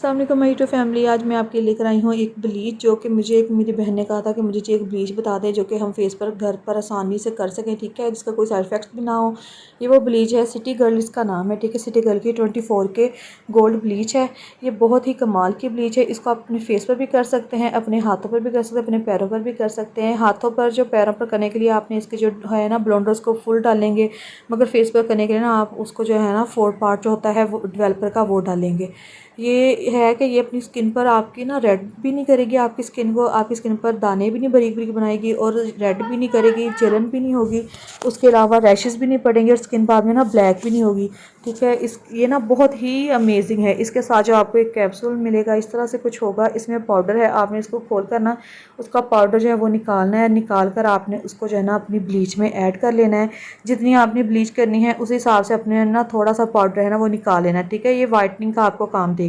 अस्सलाम वालेकुम my YouTube family. आज मैं आपके लिए लेकर आई हूँ एक ब्लीच, जो कि मुझे एक मेरी बहन ने कहा था कि मुझे एक ब्लीच बता दें जो कि हम फेस पर घर पर आसानी से कर सकें, ठीक है, जिसका कोई साइड इफेक्ट्स भी ना हो। ये वो ब्लीच है, सिटी गर्ल इसका नाम है, ठीक है। सिटी गर्ल की 24 के गोल्ड ब्लीच है। ये बहुत ही कमाल की ब्लीच है। इसको आप अपने फेस पर भी कर सकते हैं, अपने हाथों पर भी कर सकते हैं, अपने पैरों पर भी कर सकते हैं। हाथों पर जो पैरों पर करने के लिए आपने इसके जो है ना ब्लोंडर उसको फुल डालेंगे, मगर फेस पर करने के लिए ना आप उसको जो है ना 4 पार्ट जो होता है वो डेवलपर का वो डालेंगे। ये है कि ये अपनी स्किन पर आपकी ना रेड भी नहीं करेगी, आपकी स्किन को आपकी स्किन पर दाने भी नहीं बारीक बारीक बनाएगी और रेड भी नहीं करेगी, जलन भी नहीं होगी। उसके अलावा रैशेस भी नहीं पड़ेंगे और स्किन बाद में ना ब्लैक भी नहीं होगी, ठीक है। ये ना बहुत ही अमेजिंग है। इसके साथ जो आपको एक कैप्सूल मिलेगा, इस तरह से कुछ होगा, इसमें पाउडर है। आपने इसको खोल कर ना उसका पाउडर जो है वो निकालना है। निकाल कर आपने उसको जो है ना अपनी ब्लीच में ऐड कर लेना है। जितनी आपने ब्लीच करनी है उस हिसाब से अपने ना थोड़ा सा पाउडर है ना वो निकाल लेना है, ठीक है। ये वाइटनिंग का आपको काम देगा।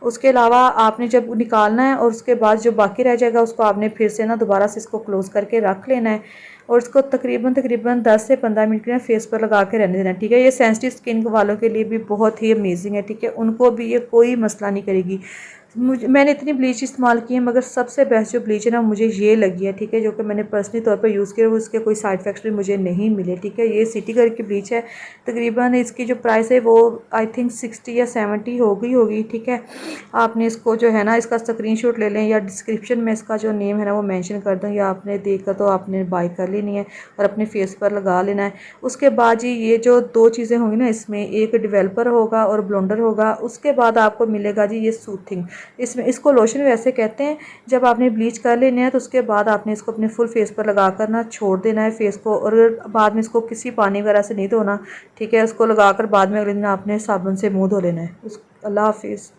उसके अलावा आपने जब निकालना है और उसके बाद जो बाकी रह जाएगा उसको आपने फिर से ना दोबारा से इसको क्लोज़ करके रख लेना है और इसको तकरीबन 10 से 15 मिनट के लिए फेस पर लगा के रहने देना है, ठीक है। ये सेंसिटिव स्किन वालों के लिए भी बहुत ही अमेजिंग है, ठीक है। उनको भी ये कोई मसला नहीं करेगी। मैंने इतनी ब्लीच इस्तेमाल की है मगर सबसे बेस्ट जो ब्लीच है ना मुझे ये लगी है, ठीक है, जो कि मैंने पर्सनली तौर पर यूज़ किया। उसके कोई साइड इफेक्ट्स भी मुझे नहीं मिले, ठीक है। ये सिटी गर्ल की ब्लीच है। तकरीबन इसकी जो प्राइस है वो आई थिंक 60 या 70 होगी, ठीक है। आपने इसको जो है ना इसका स्क्रीनशॉट ले लें या डिस्क्रिप्शन में इसका जो नेम है ना वो मेंशन कर दूँ, या आपने देखा तो आपने बाय कर लेनी है और अपने फेस पर लगा लेना है। उसके बाद जी ये जो दो चीज़ें होंगी ना, इसमें एक डेवलपर होगा और ब्लोंडर होगा। उसके बाद आपको मिलेगा जी ये सूथिंग। इसमें इसको लोशन वैसे कहते हैं। जब आपने ब्लीच कर लेना है तो उसके बाद आपने इसको अपने फुल फेस पर लगा कर ना छोड़ देना है फेस को, और बाद में इसको किसी पानी वगैरह से नहीं धोना, ठीक है। उसको लगाकर बाद में अगले दिन आपने साबुन से मुँह धो लेना है। अल्लाह हाफिज़।